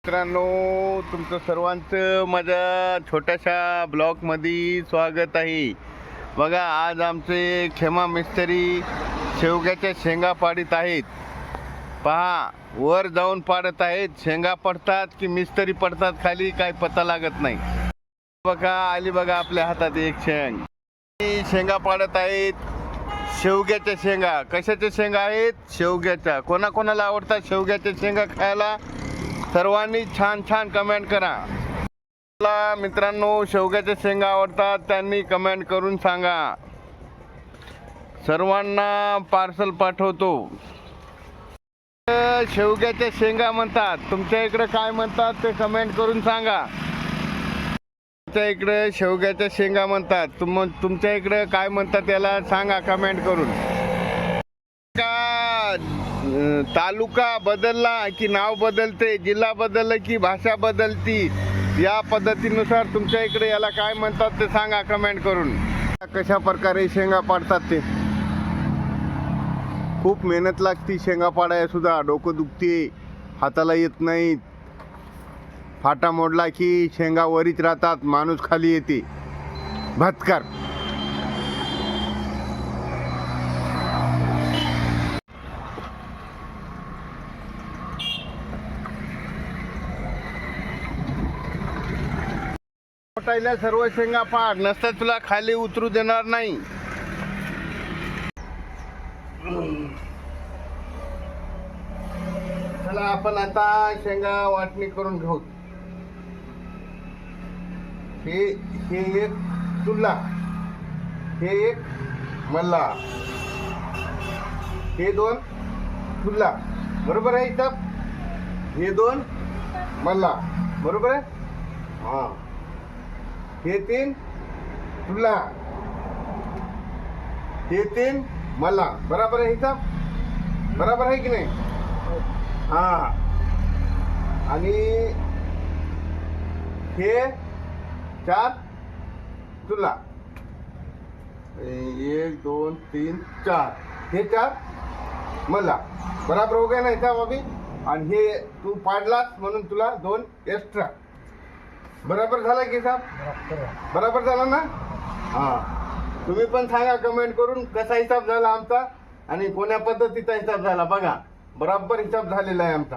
मित्रांनो, तुमचं सर्वांचं माझ्या छोट्याशा ब्लॉगमध्ये स्वागत आहे. बघा, आज आमचे खेमा मिस्त्री शेवग्याच्या शेंगा पाडीत आहेत. पहा, वर जाऊन पाडत आहेत. शेंगा पडतात की मिस्त्री पडतात खाली, काय पता लागत नाही. बघा, आली बघा आपल्या हातात एक शेंगा पाडत आहेत. शेवग्याच्या शेंगा. कशाच्या शेंगा आहेत? शेवग्याच्या. कोणाकोणाला आवडतात शेवग्याच्या शेंगा खायला? सर्वांनी छान छान कमेंट करा. मित्रांनो, शेवग्याच्या शेंगा आवडतात त्यांनी कमेंट करून सांगा. सर्वांना पार्सल पाठवतो. शेवग्याच्या शेंगा म्हणतात. तुमच्या इकडे काय म्हणतात ते कमेंट करून सांगा. तुमच्या इकडे शेवग्याच्या शेंगा म्हणतात. तुमच्या इकडे काय म्हणतात त्याला सांगा कमेंट करून. तालुका बदलला की नाव बदलते, जिल्हा बदलला की भाषा बदलती, या पद्धतीनुसार तुमच्या इकडे याला काय म्हणतात ते सांगा कमेंट करून. कशा प्रकारे शेंगा पाडतात ते. खूप मेहनत लागती शेंगा पाडायला सुद्धा. डोकं दुखते, हाताला येत नाही. फाटा मोडला की शेंगा वरीच राहतात, माणूस खाली येते. भत्कर. मोठायला सर्व शेंगा पाड, नसता तुला खाली उतरू देणार नाही. चला, आपण आता शेंगा वाटणी करून घेऊ. हे एक तुला, हे एक मल्ला, हे दोन तुला, बरोबर आहे हिसाब. हे दोन मल्ला, बरोबर आहे. हा, हे तीन तुला, हे तीन मला, बराबर आहे हिसाब. बराबर आहे की नाही? हा. आणि हे चार तुला. 1 2 3 4, हे चार मला. बराबर हो गया ना हिसाब अभी. आणि हे तू पाडलास म्हणून तुला 2 एक्स्ट्रा. बराबर झाला की हिसाब? बराबर झाला ना? हा. तुम्ही पण सांगा कमेंट करून कसा हिसाब झाला आमचा आणि कोण्या पद्धतीचा हिसाब झाला. बघा, बराबर हिसाब झालेला आहे आमचा.